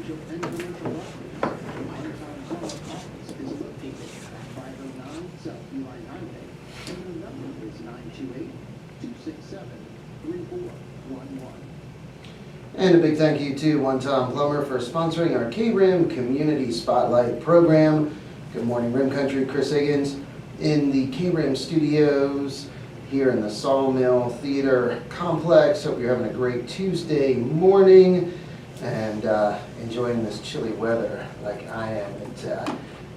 residential and commercial properties. One-time call office is located at 509 South Line Highway, and the number is 928-267-3411. And a big thank you to One Tom Plumber for sponsoring our KRIM Community Spotlight program. Good morning, Rim Country. Chris Higgins in the KRIM studios here in the Sawmill Theater Complex. Hope you're having a great Tuesday morning and enjoying this chilly weather like I am.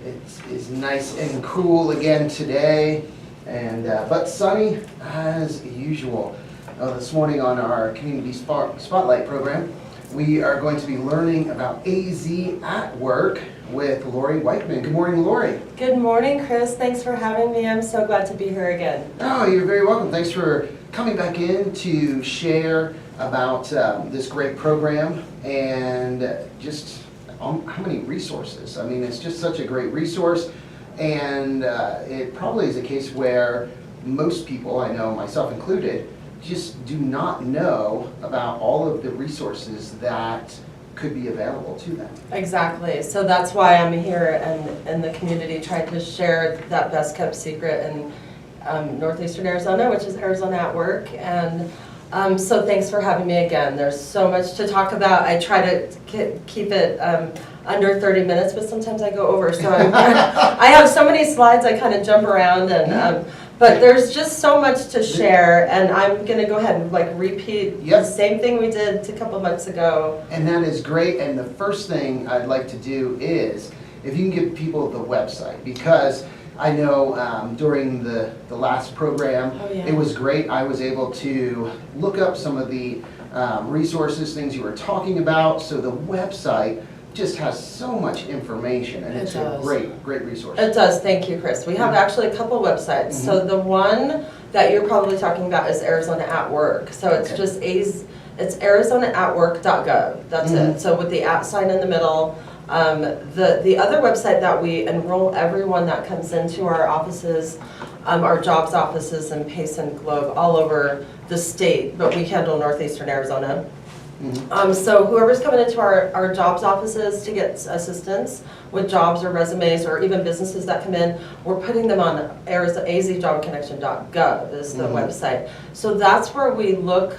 It's nice and cool again today, and but sunny as usual. This morning on our Community Spotlight program, we are going to be learning about AZ at Work with Lori Weichman. Good morning, Lori. Good morning, Chris. Thanks for having me. I'm so glad to be here again. Oh, you're very welcome. Thanks for coming back in to share about this great program and just how many resources. I mean, it's just such a great resource, and it probably is a case where most people, I know myself included, just do not know about all of the resources that could be available to them. Exactly. So that's why I'm here and in the community trying to share that best kept secret in northeastern Arizona, which is Arizona at Work. And so thanks for having me again. There's so much to talk about. I try to keep it under 30 minutes, but sometimes I go over. So I have so many slides, I kind of jump around and but there's just so much to share, and I'm going to go ahead and repeat the same thing we did a couple months ago. And that is great. And the first thing I'd like to do is, if you can give people the website, because I know during the last program, it was great. I was able to look up some of the resources, things you were talking about. So the website just has so much information, and it's a great resource. It does. Thank you, Chris. We have actually a couple websites. So the one that you're probably talking about is Arizona at Work. So it's just it's arizonaatwork.gov. That's it. So with the @ sign in the middle. The other website that we enroll everyone that comes into our offices, our jobs offices in Pace and Globe all over the state, but we handle northeastern Arizona. So whoever's coming into our jobs offices to get assistance with jobs or resumes or even businesses that come in, we're putting them on azjobconnection.gov is the website. So that's where we look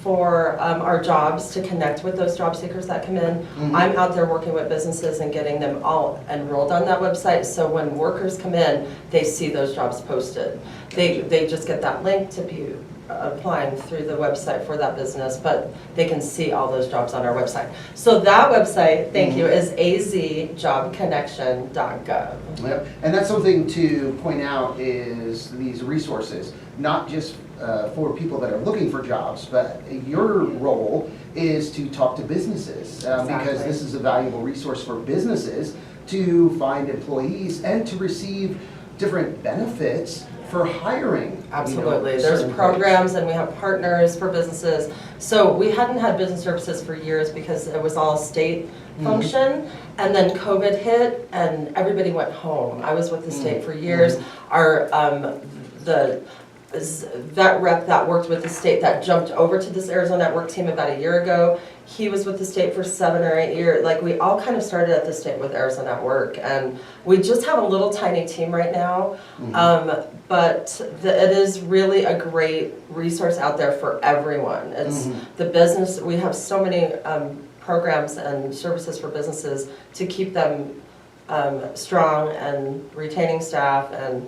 for our jobs to connect with those job seekers that come in. I'm out there working with businesses and getting them all enrolled on that website, so when workers come in, they see those jobs posted. They just get that link to be applying through the website for that business, but they can see all those jobs on our website. So that website, thank you, is azjobconnection.gov. Yep. And that's something to point out is these resources, not just for people that are looking for jobs, but your role is to talk to businesses because this is a valuable resource for businesses to find employees and to receive different benefits for hiring. Absolutely. There's programs and we have partners for businesses. So we hadn't had business services for years because it was all state function, and then COVID hit and everybody went home. I was with the state for years. Our the vet rep that worked with the state that jumped over to this Arizona at Work team about a year ago, he was with the state for 7 or 8 years. We all kind of started at the state with Arizona at Work, and we just have a little tiny team right now. But it is really a great resource out there for everyone. It's the business, we have so many programs and services for businesses to keep them strong and retaining staff and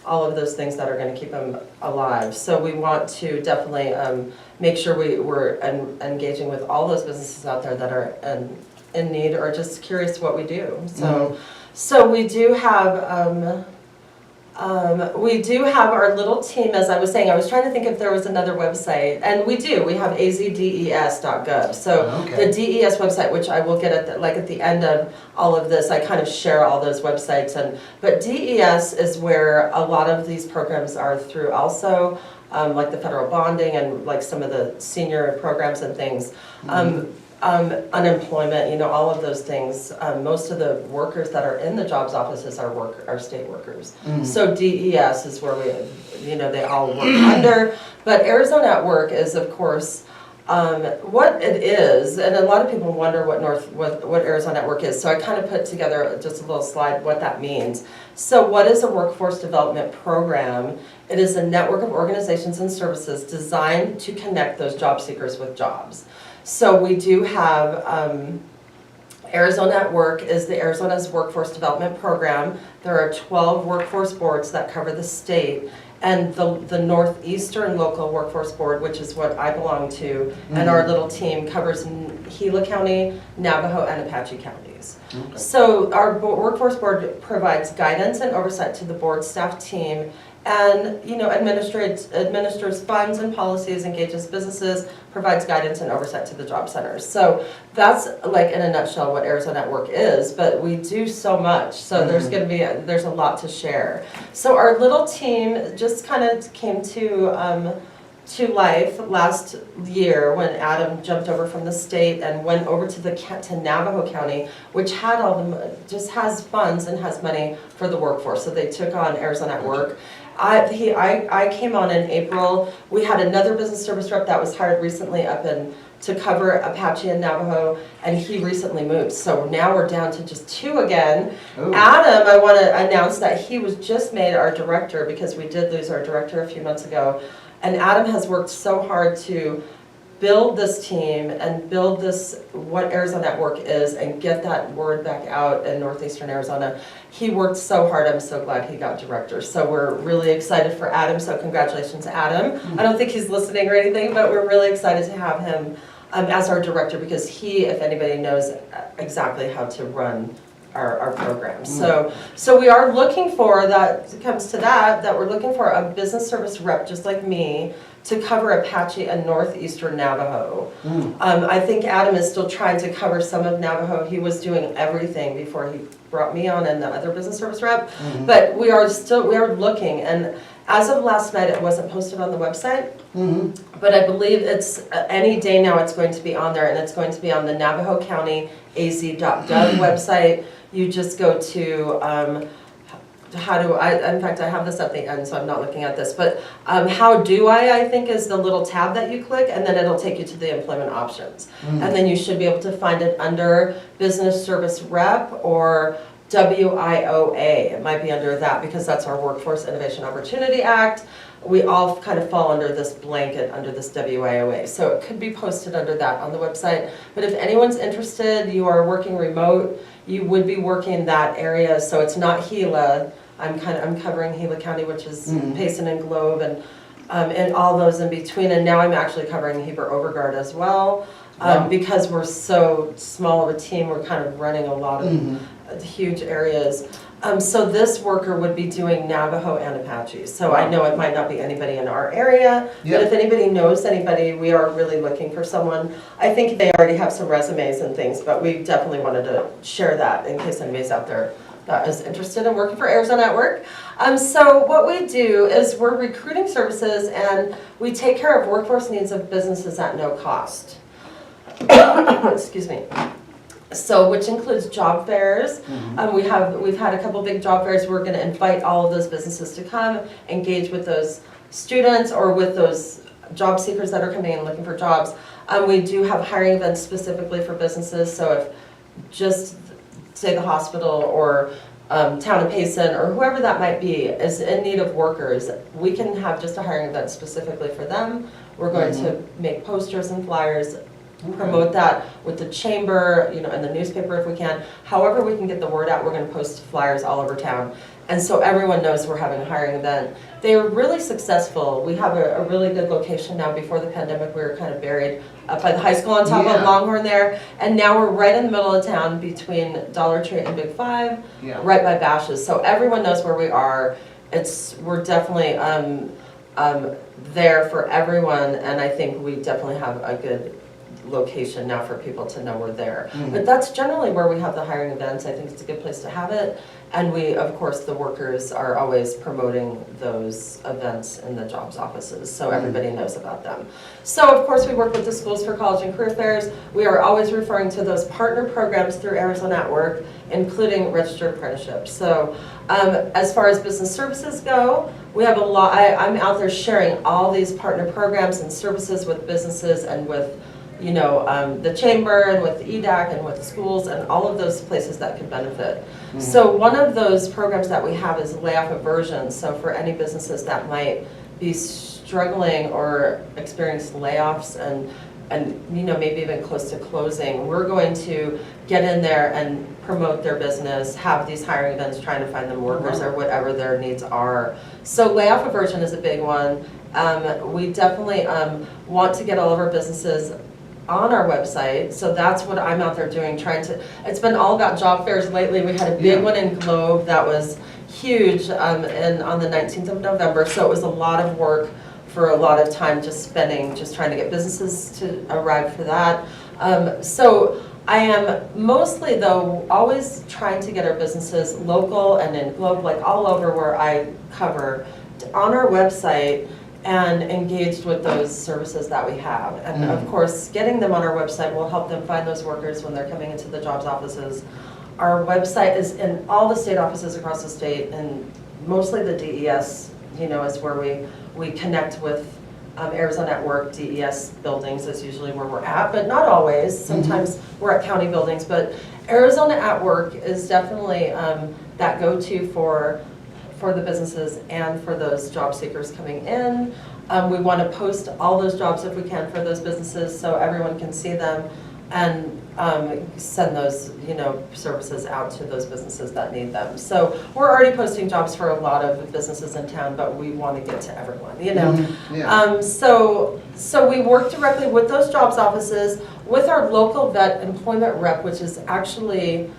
all of those things that are going to keep them alive. So we want to definitely make sure we're engaging with all those businesses out there that are in need or just curious what we do. So we do have our little team, as I was saying. I was trying to think if there was another website, and we do. We have azdes.gov. So the DES website, which I will get at the end of all of this, I kind of share all those websites. But DES is where a lot of these programs are through also, like the federal bonding and like some of the senior programs and things. Unemployment, all of those things. Most of the workers that are in the jobs offices are state workers. So DES is where they all work under. But Arizona at Work is, of course, What it is, and a lot of people wonder what Arizona Network is, so I kind of put together just a little slide what that means. So what is a workforce development program? It is a network of organizations and services designed to connect those job seekers with jobs. So we do have Arizona at Work is the Arizona's Workforce Development Program. There are 12 workforce boards that cover the state. And the Northeastern Local Workforce Board, which is what I belong to, and our little team covers Gila County, Navajo, and Apache counties. Okay. So our Workforce Board provides guidance and oversight to the board staff team, and administers funds and policies, engages businesses, provides guidance and oversight to the job centers. So that's like in a nutshell what Arizona at Work is, but we do so much. So there's a lot to share. So our little team just kind of came to life last year when Adam jumped over from the state and went over to Navajo County, which had just has funds and has money for the workforce. So they took on Arizona at Work. I came on in April. We had another business service rep that was hired recently to cover Apache and Navajo, and he recently moved. So now we're down to just 2 again. Ooh. Adam, I want to announce that he was just made our director because we did lose our director a few months ago. And Adam has worked so hard to build this team and build what Arizona at Work is and get that word back out in Northeastern Arizona. He worked so hard. I'm so glad he got director. So we're really excited for Adam. So congratulations, Adam. I don't think he's listening or anything, but we're really excited to have him as our director because he, if anybody, knows exactly how to run our program. So we are looking for that. It comes to that we're looking for a business service rep just like me to cover Apache and Northeastern Navajo. I think Adam is still trying to cover some of Navajo. He was doing everything before he brought me on and the other business service rep. But we are looking, and as of last night, it wasn't posted on the website. But I believe it's any day now. It's going to be on there, and it's going to be on the Navajo County AZ.gov website. You just go to in fact, I have this at the end, so I'm not looking at this, but how do I think is the little tab that you click, and then it'll take you to the employment options. And then you should be able to find it under Business Service Rep or WIOA. It might be under that because that's our Workforce Innovation Opportunity Act. We all kind of fall under this blanket, under this WIOA. So it could be posted under that on the website. But if anyone's interested, you are working remote, you would be working in that area. So it's not Gila. I'm covering Gila County, which is Payson and Globe and all those in between. And now I'm actually covering Heber Overgard as well. Because we're so small of a team, we're kind of running a lot of huge areas. So this worker would be doing Navajo and Apache. So I know it might not be anybody in our area, but if anybody knows anybody, we are really looking for someone. I think they already have some resumes and things, but we definitely wanted to share that in case anybody's out there that is interested in working for Arizona at Work. So what we do is we're recruiting services, and we take care of workforce needs of businesses at no cost. Excuse me. So, which includes job fairs. We've had a couple big job fairs. We're going to invite all of those businesses to come, engage with those students or with those job seekers that are coming in looking for jobs. We do have hiring events specifically for businesses. So if just say the hospital or town of Payson or whoever that might be is in need of workers, we can have just a hiring event specifically for them. We're going to make posters and flyers, promote that with the chamber, in the newspaper if we can. However we can get the word out, we're going to post flyers all over town. And so everyone knows we're having a hiring event. They are really successful. We have a really good location now. Before the pandemic, we were kind of buried up by the high school on top of Longhorn there. And now we're right in the middle of town between Dollar Tree and Big Five, right by Bash's. So everyone knows where we are. We're definitely there for everyone. And I think we definitely have a good location now for people to know we're there. Mhm. But that's generally where we have the hiring events. I think it's a good place to have it. And we, of course, the workers are always promoting those events in the jobs offices, so everybody knows about them. So, of course, we work with the schools for college and career fairs. We are always referring to those partner programs through Arizona at Work, including registered apprenticeships. So, as far as business services go, we have a lot. I'm out there sharing all these partner programs and services with businesses and with, you know, the chamber and with the EDAC and with schools and all of those places that could benefit. So one of those programs that we have is layoff aversion. So for any businesses that might be struggling or experience layoffs and you know, maybe even close to closing, we're going to get in there and promote their business, have these hiring events trying to find them workers or whatever their needs are. So layoff aversion is a big one. We definitely want to get all of our businesses on our website, so that's what I'm out there doing, it's been all about job fairs lately. We had a big one in Globe that was huge on the 19th of November, so it was a lot of work for a lot of time just trying to get businesses to arrive for that. So I am mostly, though, always trying to get our businesses local and in Globe, like all over where I cover, on our website and engaged with those services that we have. And of course, getting them on our website will help them find those workers when they're coming into the jobs offices. Our website is in all the state offices across the state, and mostly the DES, you know, is where we connect with Arizona at Work. DES buildings is usually where we're at, but not always. Sometimes we're at county buildings, but Arizona at Work is definitely that go-to for the businesses and for those job seekers coming in. We want to post all those jobs if we can for those businesses so everyone can see them and send those, you know, services out to those businesses that need them. So we're already posting jobs for a lot of businesses in town, but we want to get to everyone, you know. So we work directly with those jobs offices, with our local vet employment rep, which is actually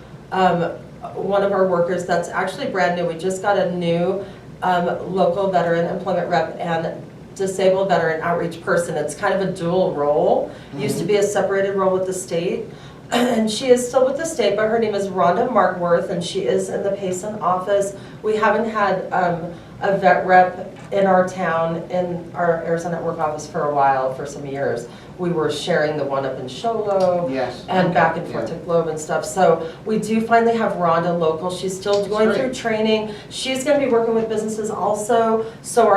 one of our workers that's actually brand new. We just got a new local veteran employment rep and disabled veteran outreach person. It's kind of a dual role. Used to be a separated role with the state, and she is still with the state, but her name is Rhonda Markworth, and she is in the Payson office. We haven't had a vet rep in our town, in our Arizona at Work office for a while, for some years. We were sharing the one up in Sholo, and back and forth to Globe and stuff. So we do finally have Rhonda local. She's still going through training. She's going to be working with businesses also. So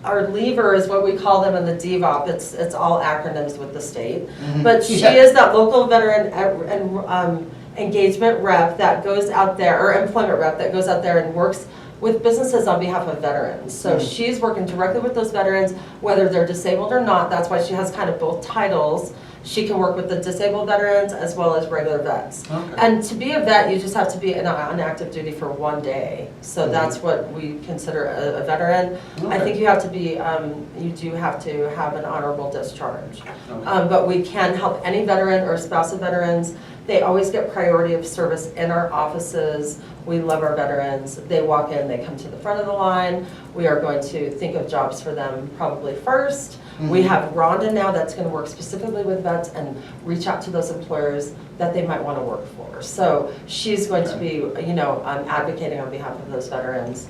our lever is what we call them in the DVOP. It's all acronyms with the state. But she is that local veteran and engagement rep that goes out there, or employment rep that goes out there and works with businesses on behalf of veterans. So she's working directly with those veterans, whether they're disabled or not. That's why she has kind of both titles. She can work with the disabled veterans as well as regular vets. And to be a vet, you just have to be on active duty for 1 day. So that's what we consider a veteran. I think you have to be, you do have to have an honorable discharge. But we can help any veteran or spouse of veterans. They always get priority of service in our offices. We love our veterans. They walk in, they come to the front of the line. We are going to think of jobs for them probably first. We have Rhonda now that's going to work specifically with vets and reach out to those employers that they might want to work for. So she's going to be, you know, advocating on behalf of those veterans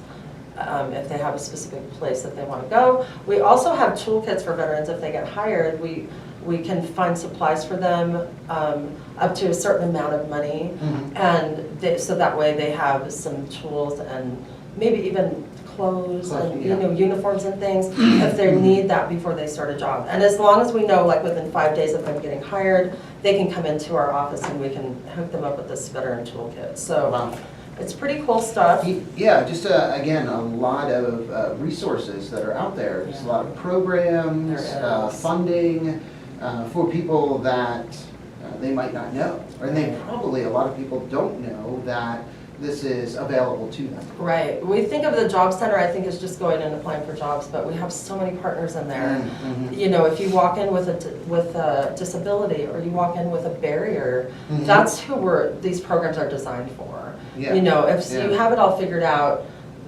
if they have a specific place that they want to go. We also have toolkits for veterans if they get hired. We can find supplies for them up to a certain amount of money, and so that way they have some tools and maybe even clothes and you know, uniforms and things if they need that before they start a job. And as long as we know, like within 5 days of them getting hired, they can come into our office and we can hook them up with this veteran toolkit. So it's pretty cool stuff. Yeah, just again, a lot of resources that are out there. There's a lot of programs, funding for people that they might not know, or they probably, a lot of people don't know that this is available to them. Right. We think of the job center, I think, as just going and applying for jobs, but we have so many partners in there. You know, if you walk in with a disability or you walk in with a barrier, that's who these programs are designed for. You know, if you have it all figured out,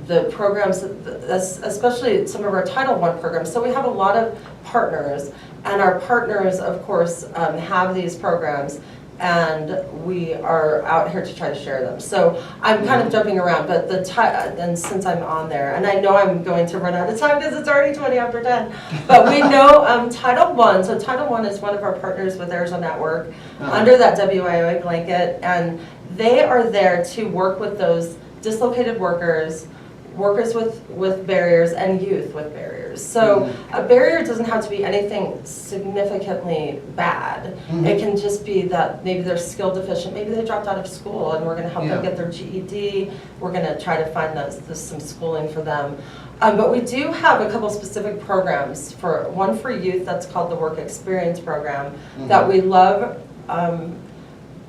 the programs, especially some of our Title I programs, so we have a lot of partners, And our partners, of course, have these programs, and we are out here to try to share them. So I'm kind of jumping around, but and since I'm on there, and I know I'm going to run out of time because it's already 20 after 10, but we know Title I, so Title I is one of our partners with Arizona Network under that WIOA blanket, and they are there to work with those dislocated workers with barriers, and youth with barriers. So a barrier doesn't have to be anything significantly bad. It can just be that maybe they're skill deficient, maybe they dropped out of school and we're going to help them get their GED. We're going to try to find some schooling for them. But we do have a couple specific programs, one for youth that's called the Work Experience Program that we love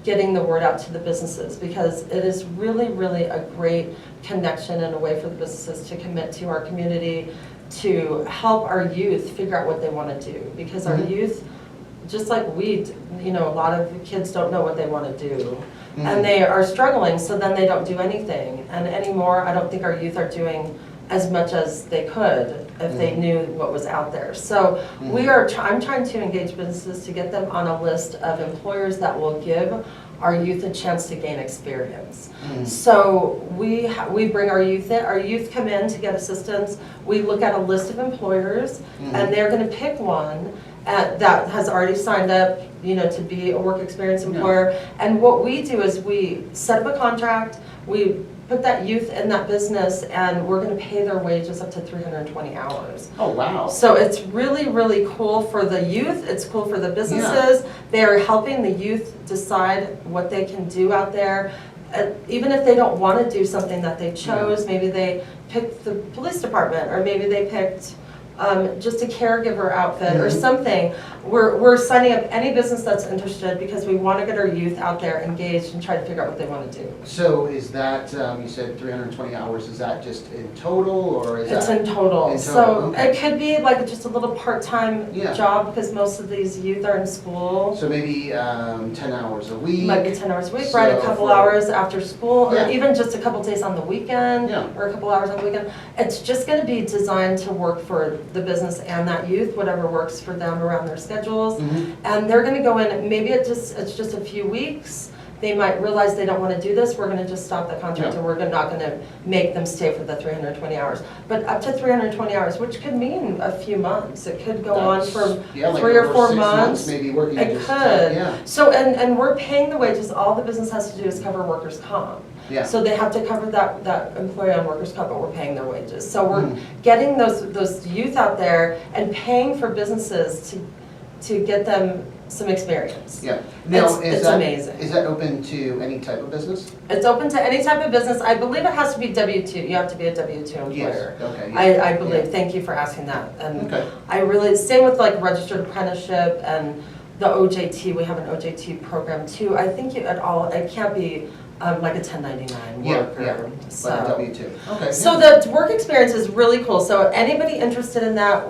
getting the word out to the businesses, because it is really, really a great connection and a way for the businesses to commit to our community, to help our youth figure out what they want to do. Because our youth, just like a lot of kids don't know what they want to do. And they are struggling, so then they don't do anything. And anymore, I don't think our youth are doing as much as they could if they knew what was out there. So I'm trying to engage businesses to get them on a list of employers that will give our youth a chance to gain experience. So we bring our youth in, our youth come in to get assistance. We look at a list of employers, and they're gonna pick one that has already signed up, to be a work experience employer. And what we do is we set up a contract, we put that youth in that business, and we're going to pay their wages up to 320 hours. Oh, wow. So it's really, really cool for the youth. It's cool for the businesses. They're helping the youth decide what they can do out there. Even if they don't want to do something that they chose, maybe they picked the police department, or maybe they picked just a caregiver outfit or something. We're signing up any business that's interested, because we want to get our youth out there engaged and try to figure out what they want to do. So is that, you said 320 hours, is that just in total, or is It's that? in total. So it could be like just a little part-time job, because most of these youth are in school. So maybe 10 hours a week? Might be 10 hours a week, right? A couple hours after school, or even just a couple days on the weekend, or a couple hours on the weekend. It's just going to be designed to work for the business and that youth, whatever works for them around their schedules. And they're going to go in, maybe it's just a few weeks. They might realize they don't want to do this. We're going to just stop the contract, and we're not going to make them stay for the 320 hours. But up to 320 hours, which could mean a few months. It could go on for like 3 or 4 6 months. Maybe working It just, could. So, and we're paying the wages. All the business has to do is cover workers' comp. So they have to cover that employee on workers' comp, but we're paying their wages. So we're getting those youth out there and paying for businesses to get them some experience. Now, it's amazing. Is that open to any type of business? It's open to any type of business. I believe it has to be W-2. You have to be a W-2 employer. Yes. Okay. I believe. Thank you for asking that. And I really, same with like registered apprenticeship and the OJT. We have an OJT program too. I think it can't be like a 1099 worker. Like a W-2. Okay. So the work experience is really cool. So anybody interested in that,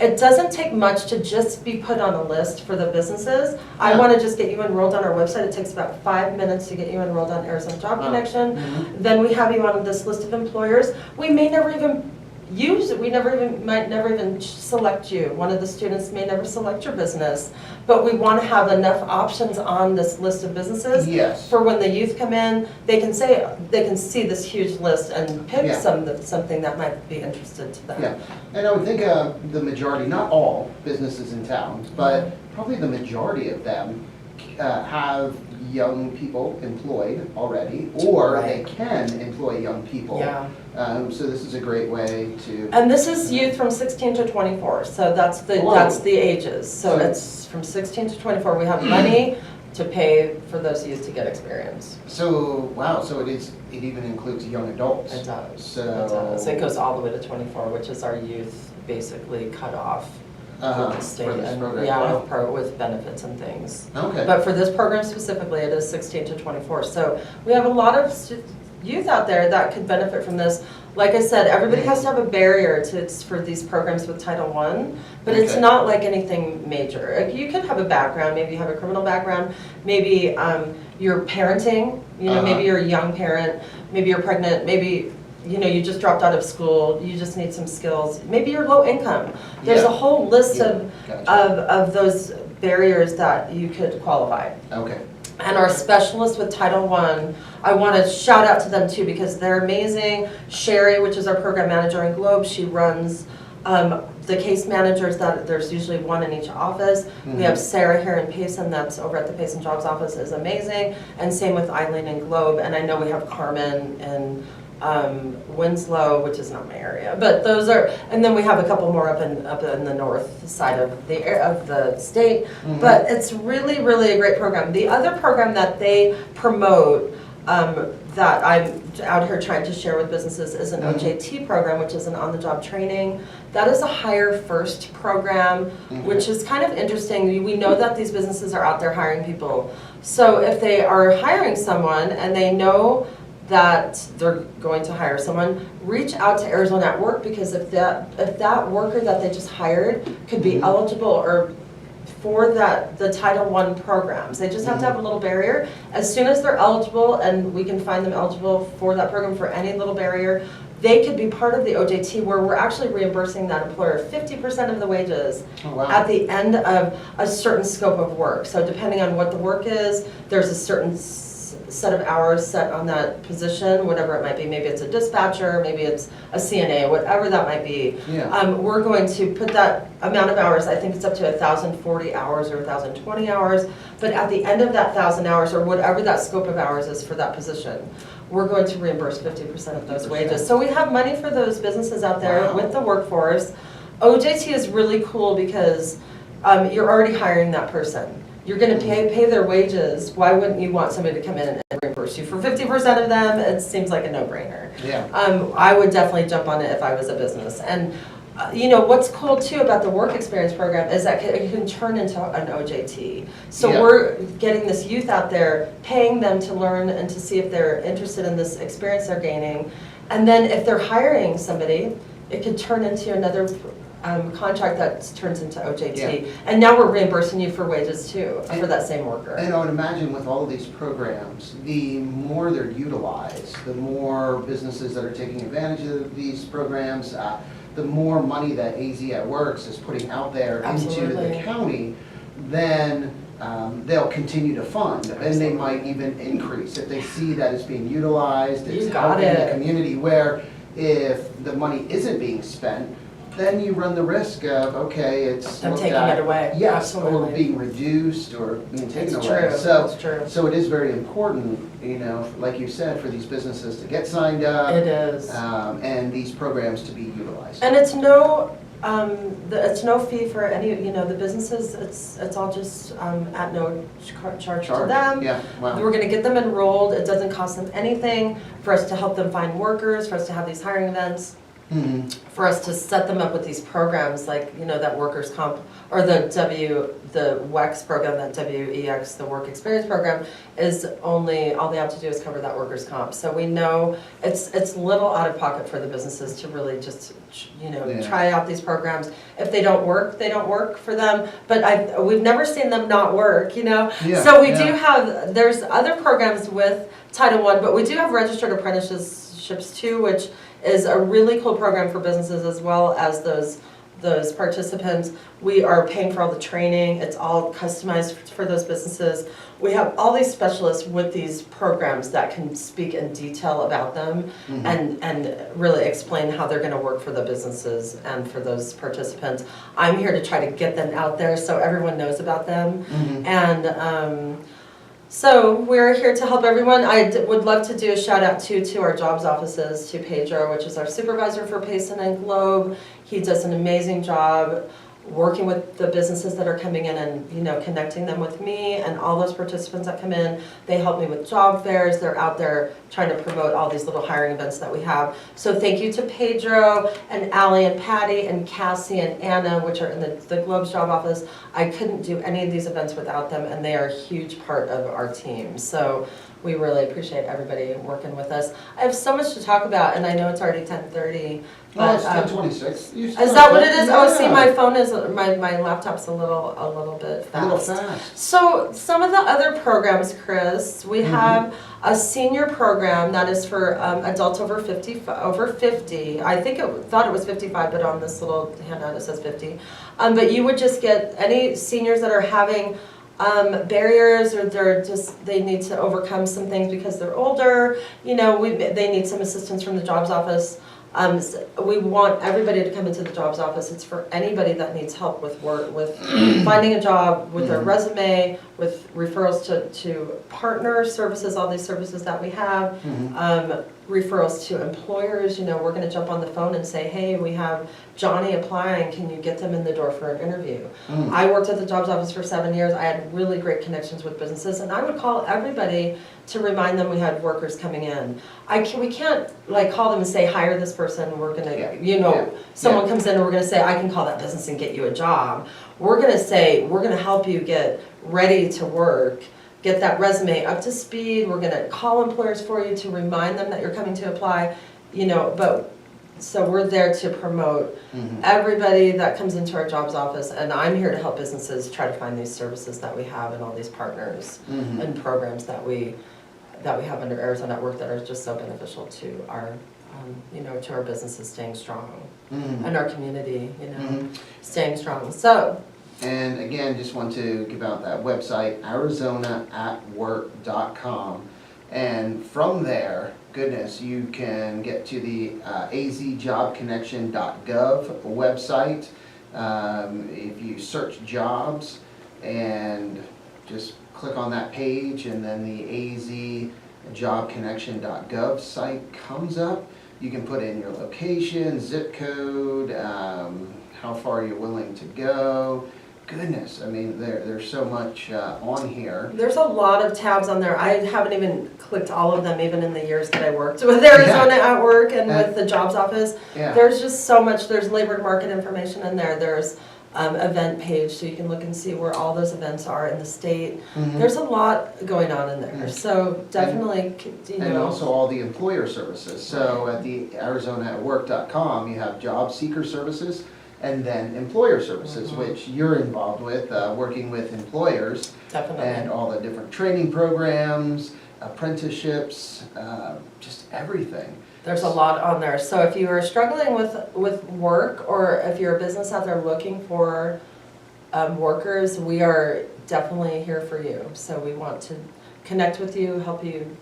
it doesn't take much to just be put on a list for the businesses. I want to just get you enrolled on our website. It takes about 5 minutes to get you enrolled on Arizona Job Connection. Then we have you on this list of employers. We may never even use it. Might never even select you. One of the students may never select your business, but we want to have enough options on this list of businesses for when the youth come in, they can see this huge list and pick something that might be interested to them. And I would think the majority, not all businesses in town, but probably the majority of them have young people employed already, or they can employ young people. So this is a great way to. And this is youth from 16 to 24. So that's the ages. So it's from 16 to 24. We have money to pay for those youth to get experience. So wow. So it even includes young adults. It does. So it does. It goes all the way to 24, which is our youth basically cut off. For the state, with benefits and things. But for this program specifically, it is 16 to 24. So we have a lot of youth out there that could benefit from this. Like I said, everybody has to have a barrier for these programs with Title I, but it's not like anything major. You could have a background, maybe you have a criminal background, maybe you're parenting, maybe you're a young parent, maybe you're pregnant, maybe you just dropped out of school, you just need some skills, maybe you're low income. There's a whole list of those barriers that you could qualify. Okay. And our specialists with Title I want to shout out to them too because they're amazing. Sherry, which is our program manager in Globe, she runs the case managers. That there's usually one in each office. We have Sarah here in Payson, that's over at the Payson Jobs office, is amazing. And same with Eileen in Globe. And I know we have Carmen and Winslow, which is not my area, but those are, and then we have a couple more up in the north side of the state. But it's really, really a great program. The other program that they promote that I'm out here trying to share with businesses is an OJT program, which is an on-the-job training. That is a hire first program, which is kind of interesting. We know that these businesses are out there hiring people. So if they are hiring someone and they know that they're going to hire someone, reach out to Arizona at Work, because if that worker that they just hired could be eligible or for the Title I programs. They just have to have a little barrier. As soon as they're eligible, and we can find them eligible for that program for any little barrier, they could be part of the OJT, where we're actually reimbursing that employer 50% of the wages at the end of a certain scope of work. So depending on what the work is, there's a certain set of hours set on that position, whatever it might be. Maybe it's a dispatcher, maybe it's a CNA, whatever that might be. We're going to put that amount of hours, I think it's up to 1,040 hours or 1,020 hours, but at the end of that 1,000 hours, or whatever that scope of hours is for that position, we're going to reimburse 50% of those wages. So we have money for those businesses out there with the workforce. OJT is really cool because you're already hiring that person. You're going to pay their wages. Why wouldn't you want somebody to come in and reimburse you for 50% of them? It seems like a no-brainer. I would definitely jump on it if I was a business. And what's cool too about the work experience program is that it can turn into an OJT. So we're getting this youth out there, paying them to learn and to see if they're interested in this experience they're gaining. And then if they're hiring somebody, it could turn into another contract that turns into OJT. And now we're reimbursing you for wages too, for that same worker. And I would imagine with all of these programs, the more they're utilized, the more businesses that are taking advantage of these programs, the more money that AZ at Works is putting out there into the county, then they'll continue to fund. And they might even increase if they see that it's being utilized, it's helping the community, where if the money isn't being spent, then you run the risk of, okay, it's I'm taking it away. Yes, or being reduced or being taken away. That's true. So it is very important, like you said, for these businesses to get signed up. It is. And these programs to be utilized. And it's no fee for any, the businesses. It's all just at no charge to them. We're going to get them enrolled. It doesn't cost them anything for us to help them find workers, for us to have these hiring events. For us to set them up with these programs like, that workers' comp, or the WEX program, that WEX, the work experience program, is all they have to do is cover that workers' comp. So we know it's little out of pocket for the businesses to really just, try out these programs. If they don't work, they don't work for them. But we've never seen them not work, So we do have, there's other programs with Title I, but we do have registered apprenticeships too, which is a really cool program for businesses as well as those participants. We are paying for all the training. It's all customized for those businesses. We have all these specialists with these programs that can speak in detail about them and really explain how they're going to work for the businesses and for those participants. I'm here to try to get them out there so everyone knows about them. And so we're here to help everyone. I would love to do a shout out to our jobs offices, to Pedro, which is our supervisor for Payson and Globe. He does an amazing job working with the businesses that are coming in and connecting them with me and all those participants that come in. They help me with job fairs. They're out there trying to promote all these little hiring events that we have. So thank you to Pedro and Allie and Patty and Cassie and Anna, which are in the Globe's job office. I couldn't do any of these events without them, and they are a huge part of our team. So we really appreciate everybody working with us. I have so much to talk about, and I know it's already 10:30. But, it's 10:26. Is that what it is? Oh, see, my phone is, my laptop's a little bit fast. A little fast. So some of the other programs, Chris, we have a senior program program that is for adults over 50. I think thought it was 55, but on this little handout it says 50. But you would just get any seniors that are having barriers, or they need to overcome some things because they're older. You know, they need some assistance from the jobs office. We want everybody to come into the jobs office. It's for anybody that needs help with work, with finding a job, with their resume, with referrals to partner services, all these services that we have, referrals to employers. You know, we're going to jump on the phone and say, hey, we have Johnny applying, can you get them in the door for an interview? I worked at the jobs office for 7 years. I had really great connections with businesses, and I would call everybody to remind them we had workers coming in. We can't like call them and say, hire this person, we're gonna, someone comes in and we're gonna say, I can call that business and get you a job. We're gonna say, we're gonna help you get ready to work, get that resume up to speed. We're gonna call employers for you to remind them that you're coming to apply, so we're there to promote everybody that comes into our jobs office, and I'm here to help businesses try to find these services that we have and all these partners and programs that we have under Arizona at Work that are just so beneficial to our, to our businesses staying strong and our community, staying strong. So. And again, just want to give out that website, arizonaatwork.com. And from there, goodness, you can get to the azjobconnection.gov website. If you search jobs and just click on that page, and then the azjobconnection.gov site comes up. You can put in your location, zip code, how far you're willing to go. Goodness, I mean, there's so much on here. There's a lot of tabs on there. I haven't even clicked all of them, even in the years that I worked with Arizona at Work and with the jobs office. There's just so much. There's labor market information in there. There's event page, so you can look and see where all those events are in the state. There's a lot going on in there, so definitely, And also all the employer services. So at the arizonaatwork.com, you have job seeker services, and then employer services, which you're involved with, working with employers. Definitely. And all the different training programs, apprenticeships, just everything. There's a lot on there. So if you are struggling with work, or if you're a business out there looking for workers, we are definitely here for you. So we want to connect with you, help you,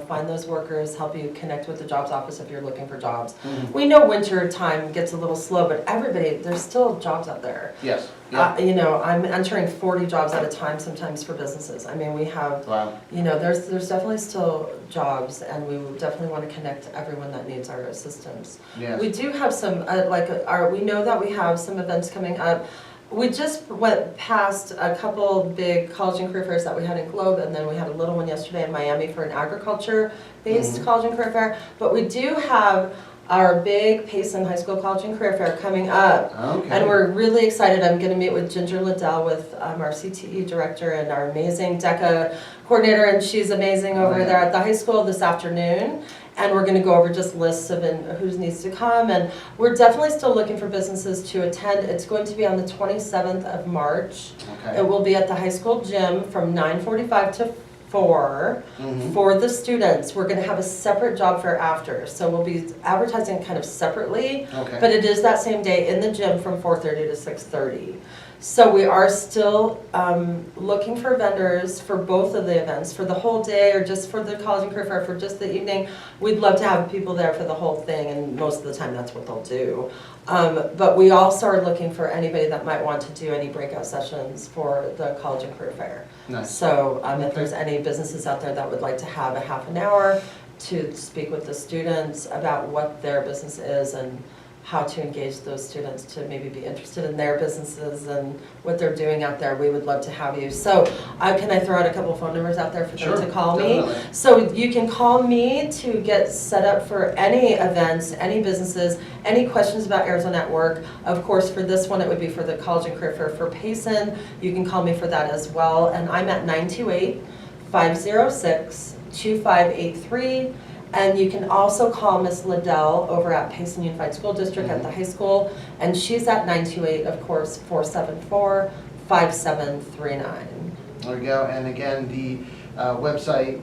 find those workers, help you connect with the jobs office if you're looking for jobs. We know winter time gets a little slow, but there's still jobs out there. Yes. I'm entering 40 jobs at a time sometimes for businesses. I mean, we have, there's definitely still jobs, and we definitely want to connect everyone that needs our assistance. Yes. We do have some, we know that we have some events coming up. We just went past a couple big college and career fairs that we had in Globe, and then we had a little one yesterday in Miami for an agriculture-based college and career fair. But we do have our big Payson High School College and Career Fair coming up. And we're really excited. I'm going to meet with Ginger Liddell, with our CTE director and our amazing DECA coordinator, and she's amazing over there at the high school this afternoon. And we're going to go over just lists of who needs to come, and we're definitely still looking for businesses to attend. It's going to be on the 27th of March. It will be at the high school gym from 9:45 to 4 for the students. We're going to have a separate job fair after, so we'll be advertising kind of separately, but it is that same day in the gym from 4:30 to 6:30. So we are still looking for vendors for both of the events, for the whole day or just for the college and career fair for just the evening. We'd love to have people there for the whole thing, and most of the time that's what they'll do. But we also are looking for anybody that might want to do any breakout sessions for the college and career fair. Nice. So if there's any businesses out there that would like to have a half an hour to speak with the students about what their business is and how to engage those students to maybe be interested in their businesses and what they're doing out there, we would love to have you. So can I throw out a couple phone numbers out there for them to call me? So you can call me to get set up for any events, any businesses, any questions about Arizona at Work. Of course, for this one, it would be for the College and Career Fair for Payson. You can call me for that as well. And I'm at 928-506-2583. And you can also call Miss Liddell over at Payson Unified School District at the high school, and she's at 928, of course, 474-5739. There we go. And again, the website,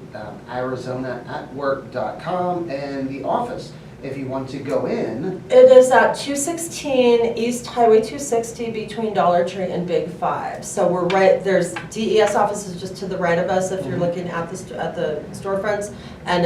arizonaatwork.com, and the office. If you want to go in, It is at 216 East Highway 260 between Dollar Tree and Big Five. So we're right, there's DES offices just to the right of us if you're looking at the storefronts. And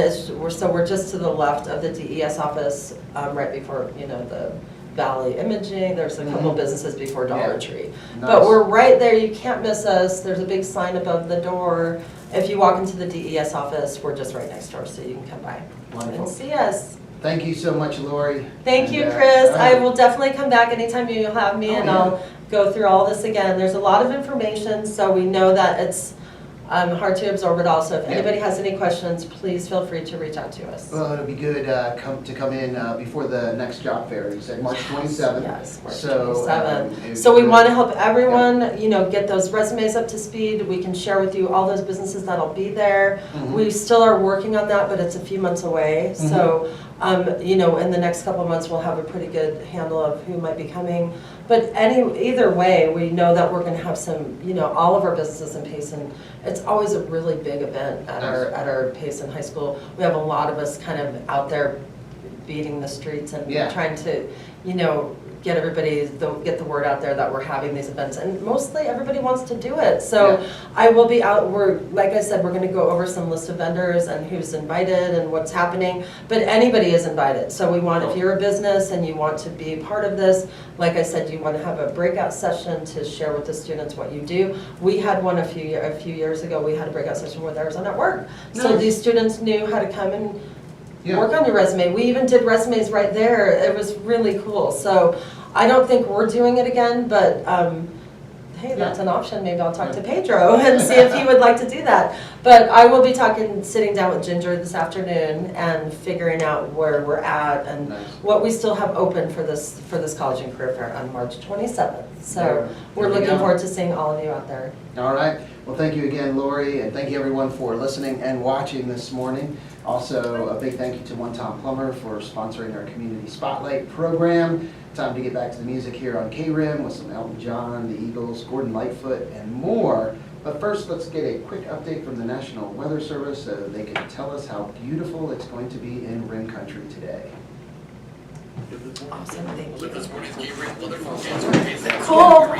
we're just to the left of the DES office, right before, the Valley Imaging. There's a couple businesses before Dollar Tree. But Nice. we're right there, you can't miss us. There's a big sign above the door. If you walk into the DES office, we're just right next door, so you can come by Wonderful. and see us. Thank you so much, Lori. Thank you, And, Chris. I will definitely come back anytime you have me, and yeah. I'll go through all this again. There's a lot of information, so we know that it's hard to absorb it all. So if Yeah. anybody has any questions, please feel free to reach out to us. Well, it'll be good to come in before the next job fair. You said March 27th. Yes, March So, 27th. it So would we be want to good. help everyone, get those resumes up to speed. We can share with you all those businesses that'll be there. Mhm. We still are working on that, but it's a few months away. So, in the next couple of months, we'll have a pretty good handle of who might be coming. But either way, we know that we're going to have some, all of our businesses in Payson. It's always a really big event at our Payson High School. We have a lot of us kind of out there beating the streets and Yeah. trying to, get get the word out there that we're having these events, and mostly everybody wants to do it. So Yeah. I will be out. Like I said, we're going to go over some list of vendors and who's invited and what's happening. But anybody is invited. So we want, if you're a business and you want to be part of this, like I said, you want to have a breakout session to share with the students what you do. We had one a few years ago. We had a breakout session with Arizona at Work. So Nice. these students knew how to come and Yeah. work on your resume. We even did resumes right there. It was really cool. So I don't think we're doing it again, but hey, that's an option. Maybe I'll talk to Pedro and see if he would like to do that. But I will be sitting down with Ginger this afternoon and figuring out where we're at and Nice. what we still have open for this college and career fair on March 27th. So There we're we looking go. forward to seeing all of you out there. All right. Well, thank you again, Lori, and thank you everyone for listening and watching this morning. Also, a big thank you to One Tom Plummer for sponsoring our Community Spotlight program. Time to get back to the music here on KRIM with some Elton John, the Eagles, Gordon Lightfoot, and more. But first, let's get a quick update from the National Weather Service so they can tell us how beautiful it's going to be in Rim Country today. Awesome, thank you. This morning's KRIM weather forecast for Payson. Cool.